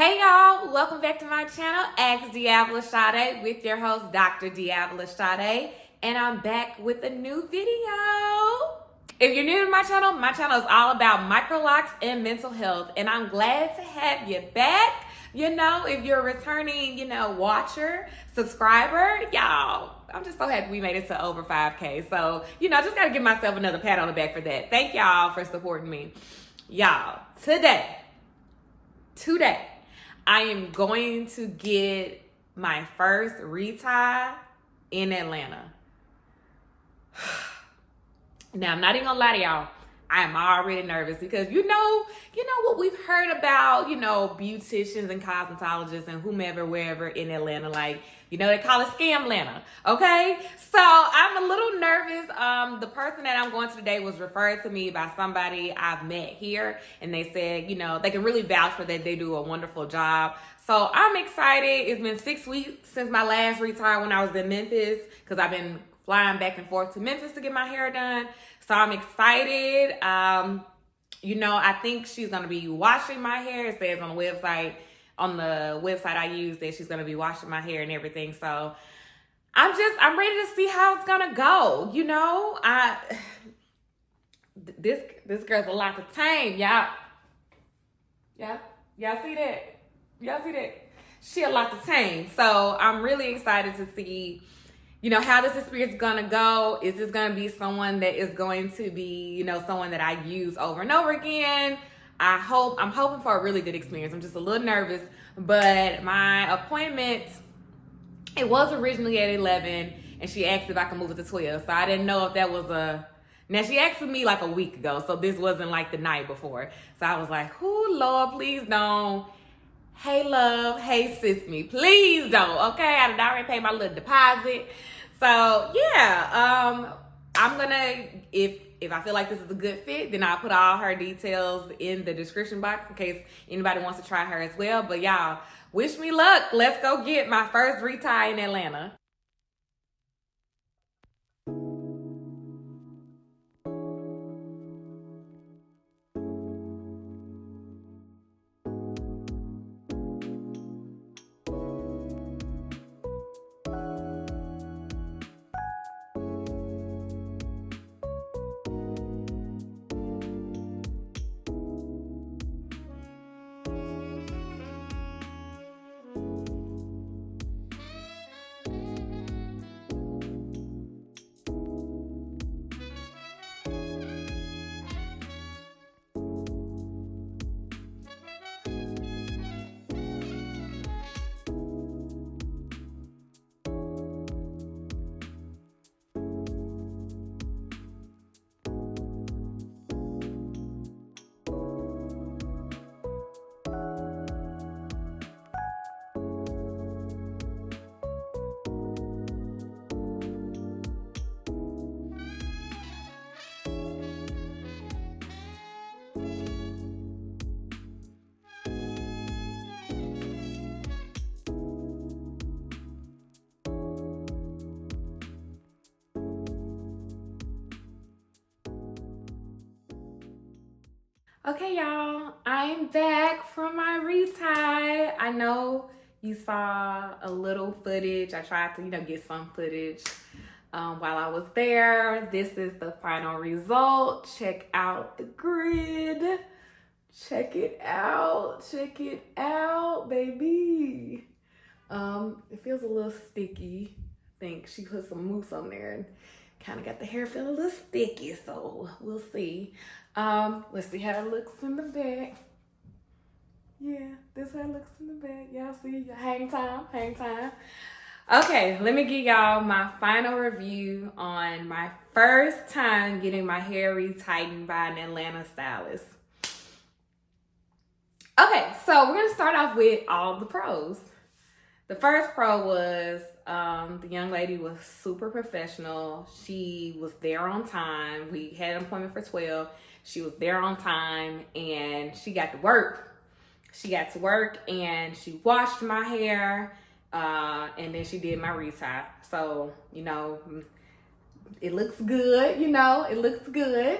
Hey y'all, welcome back to my channel, Ask DeAvila Sadé, with your host, Dr. DeAvila Sadé, and I'm back with a new video. If you're new to my channel is all about microlocs and mental health, and I'm glad to have you back. You know, if you're a returning, watcher, subscriber, y'all, I'm just so happy we made it to over 5K. So, just gotta give myself another pat on the back for that. Thank y'all for supporting me. Y'all, today, I am going to get my first retie in Atlanta. Now, I'm not even gonna lie to y'all. I am already nervous because you know what we've heard about, beauticians and cosmetologists and whomever, wherever in Atlanta, they call it Scam Atlanta, okay? So I'm a little nervous. The person that I'm going to today was referred to me by somebody I've met here, and they said, they can really vouch for that. They do a wonderful job. So I'm excited. It's been 6 weeks since my last retire when I was in Memphis, because I've been flying back and forth to Memphis to get my hair done. So I'm excited. I think she's gonna be washing my hair. It says on the website I use that she's gonna be washing my hair and everything. So I'm ready to see how it's gonna go. This girl's a lot to tame, y'all. Y'all see that? Y'all see that? She a lot to tame. So I'm really excited to see, how this experience is gonna go. Is this gonna be someone that is going to be, someone that I use over and over again? I'm hoping for a really good experience. I'm just a little nervous, but my appointment, it was originally at 11, and she asked if I could move it to 12. So I didn't know if that was now she asked me like a week ago, so this wasn't like the night before. So I was like, oh Lord, please don't. Hey love, hey sis me, please don't, okay? I did already pay my little deposit. So yeah, I'm gonna, if I feel like this is a good fit, then I'll put all her details in the description box in case anybody wants to try her as well. But y'all, wish me luck. Let's go get my first retie in Atlanta. Okay, y'all, I'm back from my retie. I know you saw a little footage. I tried to, get some footage while I was there. This is the final result. Check out the grid. Check it out. Check it out, baby. It feels a little sticky. I think she put some mousse on there and kind of got the hair feeling a little sticky, so we'll see. Let's see how it looks in the back. Yeah, this is how it looks in the back. Y'all see? Hang time. Okay, let me give y'all my final review on my first time getting my hair retightened by an Atlanta stylist. Okay, so we're gonna start off with all the pros. The first pro was the young lady was super professional. She was there on time. We had an appointment for 12. She was there on time, and she got to work. And she washed my hair, and then she did my retie. So, it looks good, it looks good.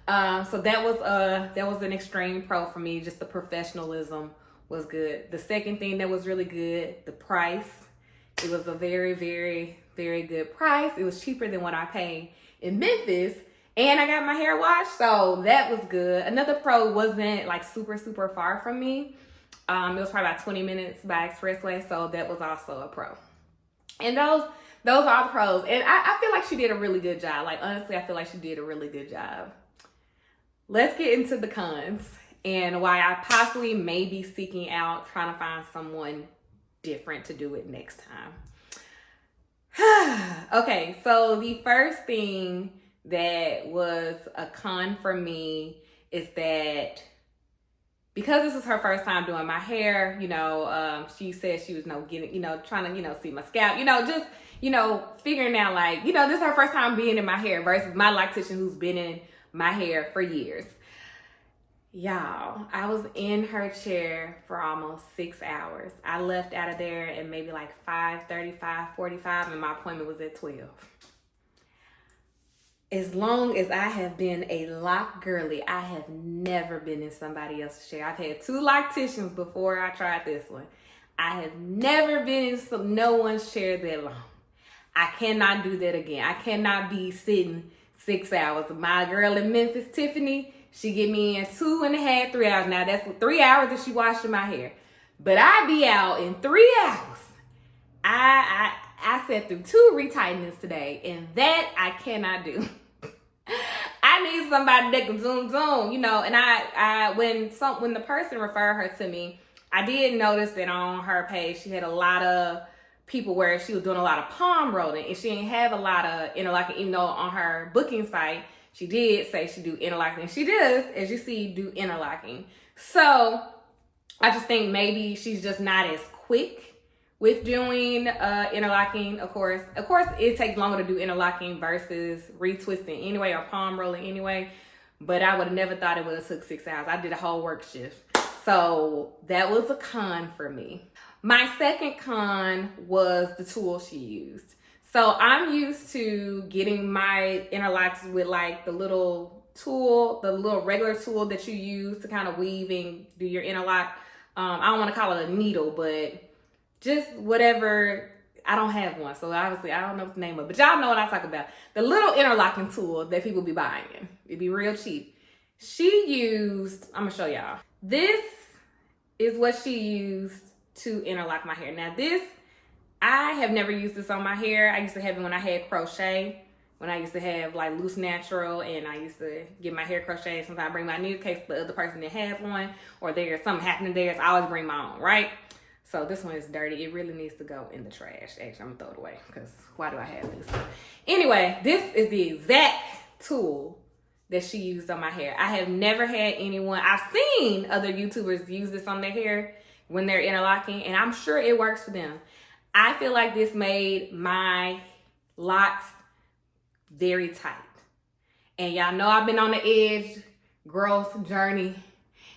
So that was an extreme pro for me, just the professionalism was good. The second thing that was really good, the price. It was a very, very, very good price. It was cheaper than what I paid in Memphis. And I got my hair washed, so that was good. Another pro wasn't like super, super far from me. It was probably about 20 minutes by expressway, so that was also a pro. And those are the pros. And I feel like she did a really good job. Like, honestly, I feel like she did a really good job. Let's get into the cons and why I possibly may be seeking out, trying to find someone different to do it next time. Okay, so the first thing that was a con for me is that because this is her first time doing my hair, she said she was trying to, see my scalp, just, figuring out like, this is her first time being in my hair versus my loctician who's been in my hair for years. Y'all, I was in her chair for almost 6 hours. I left out of there at maybe like 5:30, 5:45, and my appointment was at 12. As long as I have been a lock girly, I have never been in somebody else's chair. I've had 2 locticians before I tried this one. I have never been in no one's chair that long. I cannot do that again. I cannot be sitting 6 hours. My girl in Memphis, Tiffany, she get me in 2.5, 3 hours. Now that's 3 hours that she washing my hair. But I be out in 3 hours. I sat through 2 retightnings today, and that I cannot do. I need somebody that can zoom, and I when the person referred her to me, I did notice that on her page, she had a lot of people where she was doing a lot of palm rolling, and she didn't have a lot of interlocking, even though on her booking site, she did say she do interlocking. She does, as you see, do interlocking. So I just think maybe she's just not as quick with doing interlocking. Of course, it takes longer to do interlocking versus retwisting anyway, or palm rolling anyway. But I would have never thought it would have took 6 hours. I did a whole work shift. So that was a con for me. My second con was the tool she used. So I'm used to getting my interlocks with like the little tool, the little regular tool that you use to kind of weave and do your interlock. I don't want to call it a needle, but just whatever. I don't have one, so obviously I don't know what the name of it, but y'all know what I talk about. The little interlocking tool that people be buying. It'd be real cheap. She used, I'm gonna show y'all. This is what she used to interlock my hair. Now this, I have never used this on my hair. I used to have it when I had crochet, when I used to have like loose natural, and I used to get my hair crocheted. Sometimes I bring my needle in case the other person didn't have one, or there's something happening there, so I always bring my own, right? So this one is dirty. It really needs to go in the trash. Actually, I'm gonna throw it away because why do I have this? Anyway, this is the exact tool that she used on my hair. I have never had anyone, I've seen other YouTubers use this on their hair when they're interlocking, and I'm sure it works for them. I feel like this made my locks very tight. And y'all know I've been on the edge growth journey,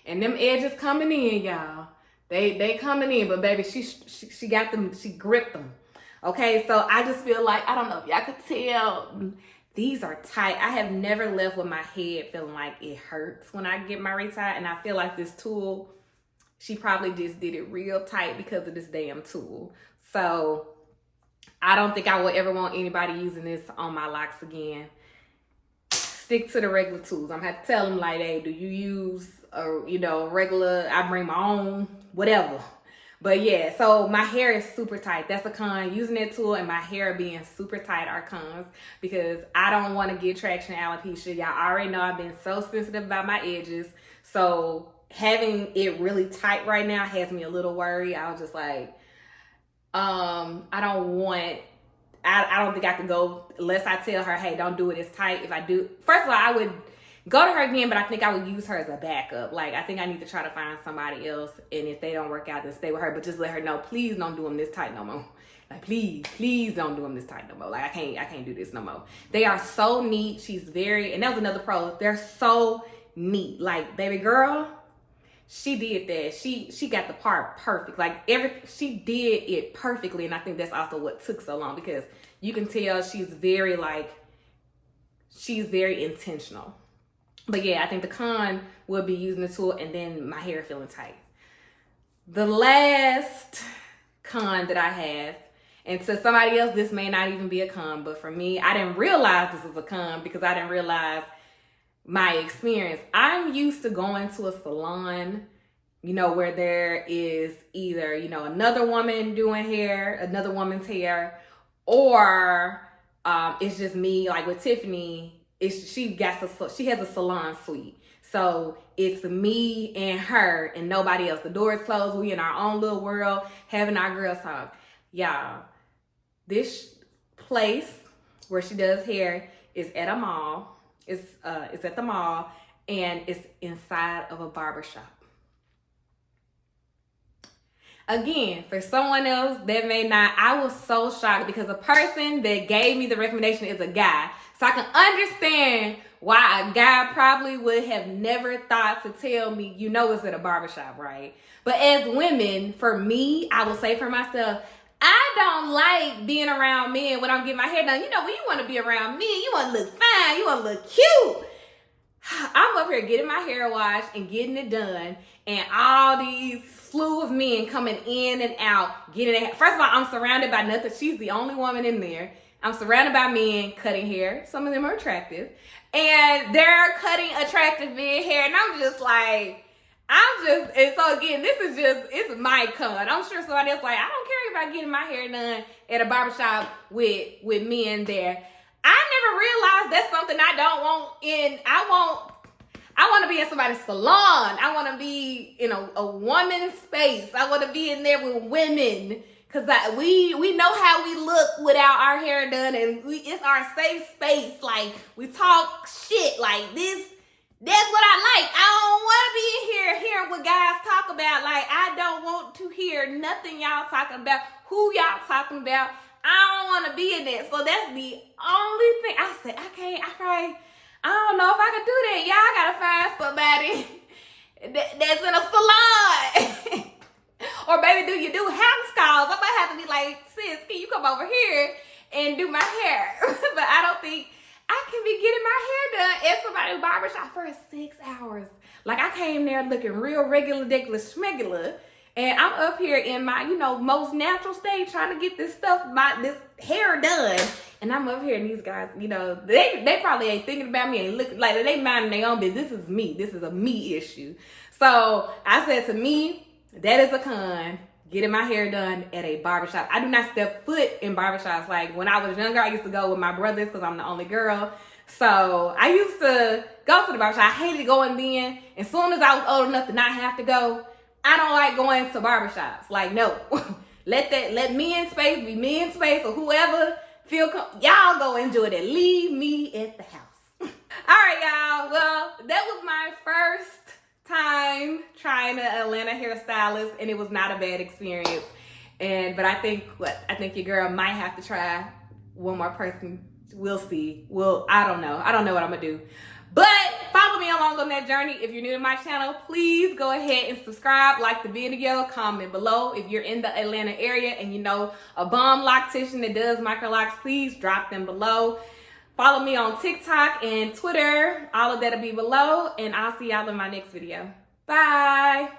and them edges coming in, y'all. They coming in, but baby, she got them, she gripped them. Okay, so I just feel like, I don't know if y'all could tell, these are tight. I have never left with my head feeling like it hurts when I get my retie, and I feel like this tool, she probably just did it real tight because of this damn tool. So I don't think I will ever want anybody using this on my locks again. Stick to the regular tools. I'm gonna have to tell them like, hey, do you use a regular, I bring my own, whatever. But yeah, so my hair is super tight. That's a con. Using that tool and my hair being super tight are cons, because I don't want to get traction alopecia. Y'all already know I've been so sensitive about my edges. So having it really tight right now has me a little worried. I was just like, I don't think I could go unless I tell her, hey, don't do it as tight. If I do, first of all, I would go to her again, but I think I would use her as a backup. Like, I think I need to try to find somebody else, and if they don't work out, then stay with her. But just let her know, please don't do them this tight no more. Like, please don't do them this tight no more. Like, I can't do this no more. They are so neat. She's very, and that was another pro. They're so neat. Like, baby girl, she did that. She got the part perfect. Like, she did it perfectly, and I think that's also what took so long, because you can tell she's very intentional. But yeah, I think the con would be using the tool and then my hair feeling tight. The last con that I have, and to somebody else, this may not even be a con, but for me, I didn't realize this was a con because I didn't realize my experience. I'm used to going to a salon, where there is either, another woman doing hair, another woman's hair, or it's just me. Like with Tiffany, she has a salon suite. So it's me and her and nobody else. The door is closed. We in our own little world having our girls talk. Y'all, this place where she does hair is at a mall. It's at the mall, and it's inside of a barbershop. Again, for someone else that may not, I was so shocked because the person that gave me the recommendation is a guy. So I can understand why a guy probably would have never thought to tell me, it's at a barbershop, right? But as women, for me, I will say for myself, I don't like being around men when I'm getting my hair done. When you want to be around men, you want to look fine, you want to look cute. I'm up here getting my hair washed and getting it done, and all these slew of men coming in and out, getting it. First of all, I'm surrounded by nothing. She's the only woman in there. I'm surrounded by men cutting hair. Some of them are attractive, and they're cutting attractive men hair, and I'm just like, and so again, it's my con. I'm sure somebody else like, I don't care about getting my hair done at a barbershop with men there. I never realized that's something I don't want I want to be in somebody's salon. I want to be in a woman's space. I want to be in there with women. Because we know how we look without our hair done. And it's our safe space. Like, we talk shit like this. That's what I like. I don't want to be in here hearing what guys talk about. Like, I don't want to hear nothing y'all talking about. Who y'all talking about. I don't want to be in it. So that's the only thing. I said, I don't know if I could do that. Y'all gotta find somebody that's in a salon. Or maybe do you do house calls? I might have to be like, sis, can you come over here and do my hair? But I don't think I can be getting my hair done at somebody's barbershop for 6 hours. Like, I came there looking real regular, ridiculous, schmegular. And I'm up here in my, most natural state trying to get this hair done. And I'm up here and these guys, they probably ain't thinking about me, ain't looking like they minding their own business. This is me. This is a me issue. So I said to me, that is a con, getting my hair done at a barbershop. I do not step foot in barbershops. Like when I was younger, I used to go with my brothers because I'm the only girl. So I used to go to the barbershop. I hated going then. As soon as I was old enough to not have to go, I don't like going to barbershops. Like, no. let men's space be men's space, or whoever y'all go enjoy that. Leave me at the house. All right, y'all. Well, that was my first time trying an Atlanta hairstylist, and it was not a bad experience. But I think your girl might have to try one more person. We'll see. I don't know. I don't know what I'm gonna do. But follow me along on that journey. If you're new to my channel, please go ahead and subscribe, like the video, comment below. If you're in the Atlanta area and you know a bomb loctician that does Microlocs, please drop them below. Follow me on TikTok and Twitter. All of that'll be below. And I'll see y'all in my next video. Bye.